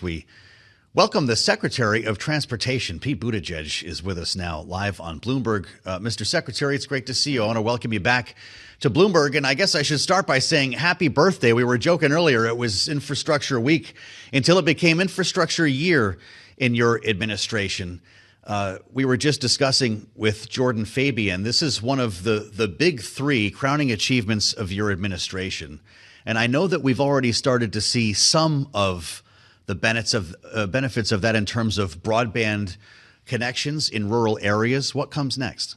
We welcome the Secretary of Transportation. Pete Buttigieg is with us now live on Bloomberg. Mr. Secretary, it's great to see you. I want to welcome you back to Bloomberg. And I guess I should start by saying happy birthday. We were joking earlier. It was Infrastructure Week until it became Infrastructure Year in your administration. We were just discussing with Jordan Fabian. This is one of the big three crowning achievements of your administration. And I know that we've already started to see some of the benefits of that in terms of broadband connections in rural areas. What comes next?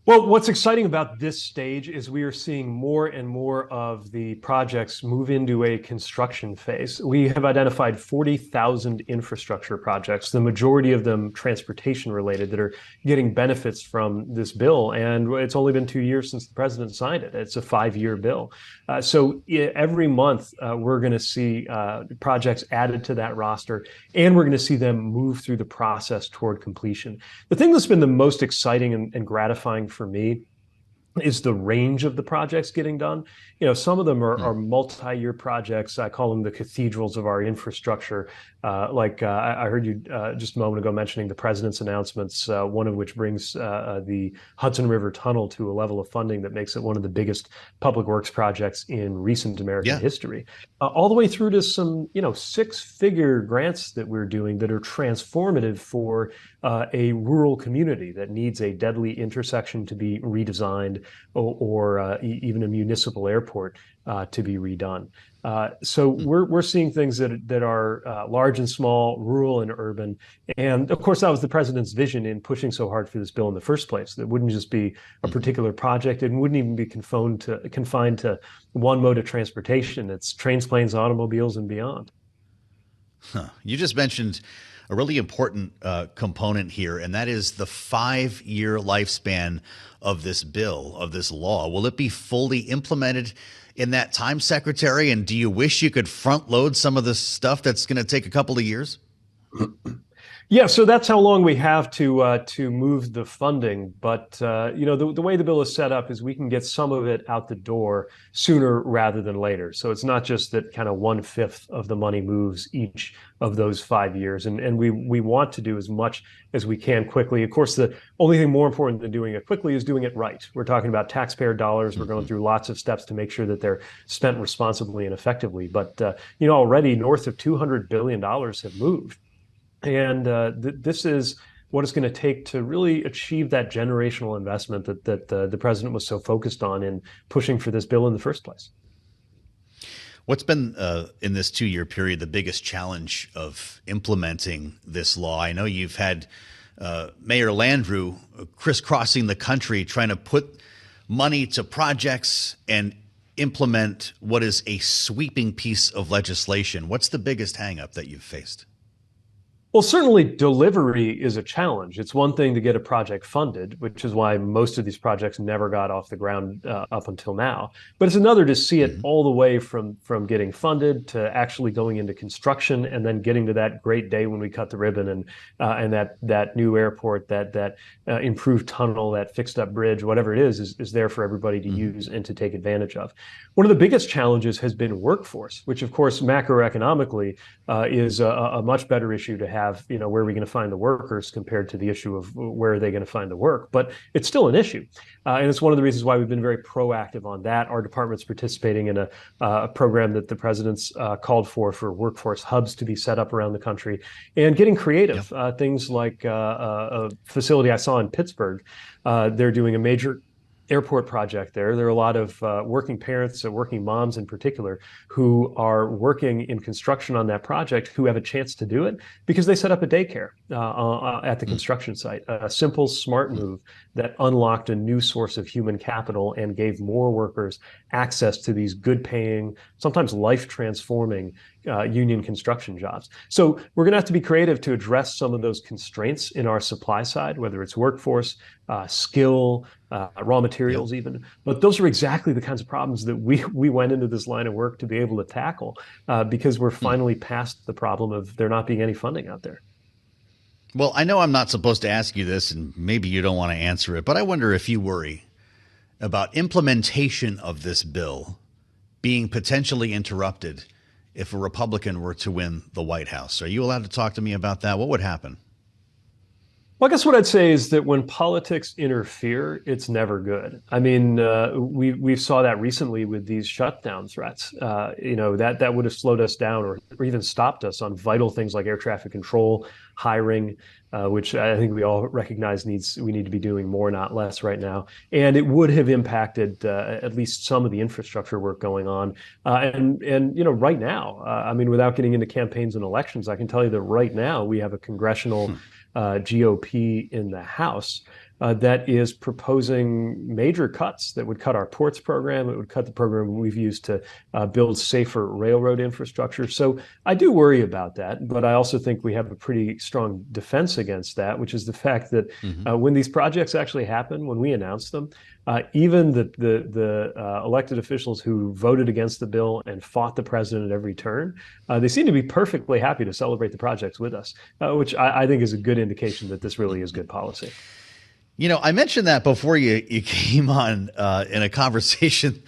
Well, what's exciting about this stage is we are seeing more and more of the projects move into a construction phase. We have identified 40,000 infrastructure projects, the majority of them transportation related, that are getting benefits from this bill. And it's only been 2 years since the president signed it. It's a 5-year bill. So every month we're going to see projects added to that roster, and we're going to see them move through the process toward completion. The thing that's been the most exciting and gratifying for me is the range of the projects getting done. You know, some of them are multi-year projects. I call them the cathedrals of our infrastructure. I heard you just a moment ago mentioning the president's announcements, one of which brings the Hudson River Tunnel to a level of funding that makes it one of the biggest public works projects in recent American history. All the way through to some, six-figure grants that we're doing that are transformative for a rural community that needs a deadly intersection to be redesigned, or even a municipal airport to be redone. So we're seeing things that are large and small, rural and urban. And of course, that was the president's vision in pushing so hard for this bill in the first place. That wouldn't just be a particular project. It wouldn't even be confined to one mode of transportation. It's trains, planes, automobiles, and beyond. You just mentioned a really important component here, and that is the 5-year lifespan of this bill, of this law. Will it be fully implemented in that time, Secretary? And do you wish you could front load some of the stuff that's going to take a couple of years? Yeah, so that's how long we have to move the funding. But the way the bill is set up is we can get some of it out the door sooner rather than later. So it's not just that kind of 1/5 of the money moves each of those 5 years, and we want to do as much as we can quickly. Of course, the only thing more important than doing it quickly is doing it right. We're talking about taxpayer dollars. We're going through lots of steps to make sure that they're spent responsibly and effectively. But already north of $200 billion have moved. And this is what it's going to take to really achieve that generational investment that the president was so focused on in pushing for this bill in the first place. What's been, in this 2-year period, the biggest challenge of implementing this law? I know you've had Mayor Landrieu crisscrossing the country trying to put money to projects and implement what is a sweeping piece of legislation. What's the biggest hangup that you've faced? Well, certainly delivery is a challenge. It's one thing to get a project funded, which is why most of these projects never got off the ground up until now. But it's another to see it all the way from getting funded to actually going into construction, and then getting to that great day when we cut the ribbon and that new airport, that improved tunnel, that fixed up bridge, whatever it is there for everybody to use and to take advantage of. One of the biggest challenges has been workforce, which of course macroeconomically is a much better issue to have. Where are we going to find the workers compared to the issue of where are they going to find the work? But it's still an issue. And it's one of the reasons why we've been very proactive on that. Our department's participating in a program that the president's called for workforce hubs to be set up around the country, and getting creative. Things like a facility I saw in Pittsburgh. They're doing a major airport project there. There are a lot of working parents, working moms in particular, who are working in construction on that project, who have a chance to do it because they set up a daycare at the construction site. A simple, smart move that unlocked a new source of human capital and gave more workers access to these good-paying, sometimes life-transforming union construction jobs. So we're going to have to be creative to address some of those constraints in our supply side, whether it's workforce, skill, raw materials even. But those are exactly the kinds of problems that we went into this line of work to be able to tackle because we're finally past the problem of there not being any funding out there. Well, I know I'm not supposed to ask you this, and maybe you don't want to answer it, but I wonder if you worry about implementation of this bill being potentially interrupted if a Republican were to win the White House. Are you allowed to talk to me about that? What would happen? Well, I guess what I'd say is that when politics interfere, it's never good. I mean, we saw that recently with these shutdown threats. That would have slowed us down or even stopped us on vital things like air traffic control, hiring, which I think we all recognize we need to be doing more, not less, right now. And it would have impacted at least some of the infrastructure work going on. And right now, I mean, without getting into campaigns and elections, I can tell you that right now we have a congressional GOP in the House that is proposing major cuts that would cut our ports program. It would cut the program we've used to build safer railroad infrastructure. So I do worry about that, but I also think we have a pretty strong defense against that, which is the fact that when these projects actually happen, when we announce them, even the elected officials who voted against the bill and fought the president at every turn, they seem to be perfectly happy to celebrate the projects with us, which I think is a good indication that this really is good policy. You know, I mentioned that before you came on in a conversation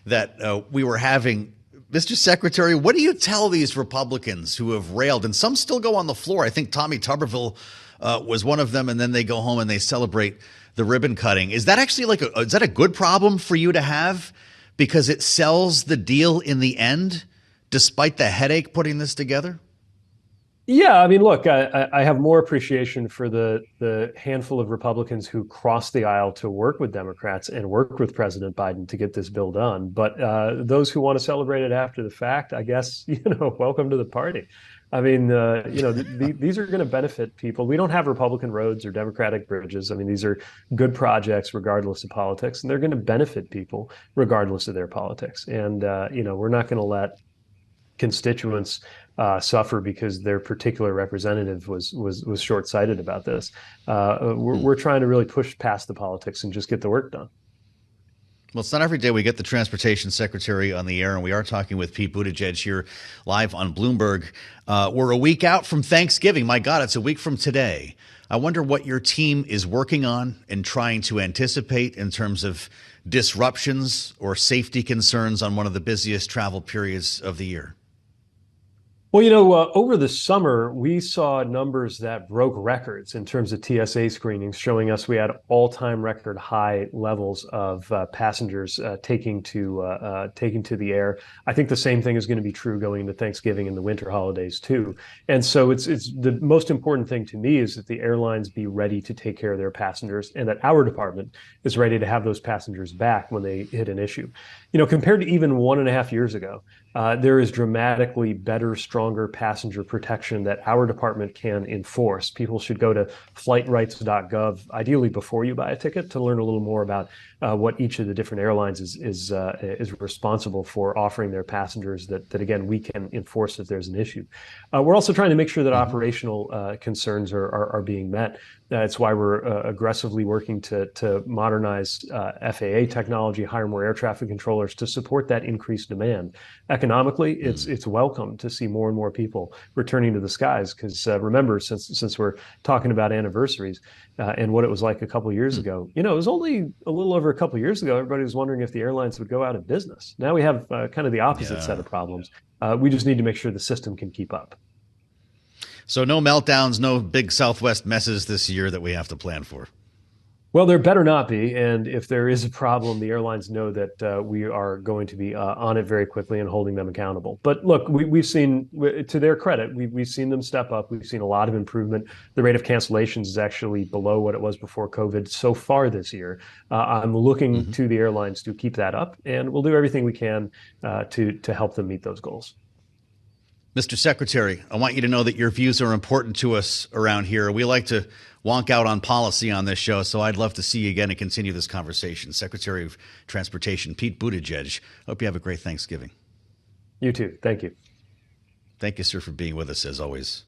that we were having. Mr. Secretary, what do you tell these Republicans who have railed, and some still go on the floor? I think Tommy Tuberville was one of them, and then they go home and they celebrate the ribbon cutting. Is that actually is that a good problem for you to have because it sells the deal in the end, despite the headache putting this together? Yeah, I mean, look, I have more appreciation for the handful of Republicans who crossed the aisle to work with Democrats and work with President Biden to get this bill done. But those who want to celebrate it after the fact, I guess, welcome to the party. I mean, these are going to benefit people. We don't have Republican roads or Democratic bridges. I mean, these are good projects regardless of politics, and they're going to benefit people regardless of their politics. And, we're not going to let constituents suffer because their particular representative was short-sighted about this. We're trying to really push past the politics and just get the work done. Well, it's not every day we get the transportation secretary on the air, and we are talking with Pete Buttigieg here live on Bloomberg. We're a week out from Thanksgiving. My God, it's a week from today. I wonder what your team is working on and trying to anticipate in terms of disruptions or safety concerns on one of the busiest travel periods of the year. Well, over the summer, we saw numbers that broke records in terms of TSA screenings, showing us we had all-time record high levels of passengers taking to the air. I think the same thing is going to be true going into Thanksgiving and the winter holidays too. And so it's the most important thing to me is that the airlines be ready to take care of their passengers and that our department is ready to have those passengers back when they hit an issue. Compared to even 1.5 years ago, there is dramatically better, stronger passenger protection that our department can enforce. People should go to flightrights.gov, ideally before you buy a ticket, to learn a little more about what each of the different airlines is responsible for offering their passengers that again, we can enforce if there's an issue. We're also trying to make sure that operational concerns are being met. It's why we're aggressively working to modernize FAA technology, hire more air traffic controllers to support that increased demand. Economically, it's welcome to see more and more people returning to the skies because remember, since we're talking about anniversaries and what it was like a couple of years ago, it was only a little over a couple of years ago, everybody was wondering if the airlines would go out of business. Now we have kind of the opposite set of problems. We just need to make sure the system can keep up. So no meltdowns, no big Southwest messes this year that we have to plan for. Well, there better not be. And if there is a problem, the airlines know that we are going to be on it very quickly and holding them accountable. But look, we've seen, to their credit, we've seen them step up. We've seen a lot of improvement. The rate of cancellations is actually below what it was before COVID so far this year. I'm looking to the airlines to keep that up, and we'll do everything we can to help them meet those goals. Mr. Secretary, I want you to know that your views are important to us around here. We like to wonk out on policy on this show, so I'd love to see you again and continue this conversation. Secretary of Transportation Pete Buttigieg, hope you have a great Thanksgiving. You too. Thank you. Thank you, sir, for being with us as always.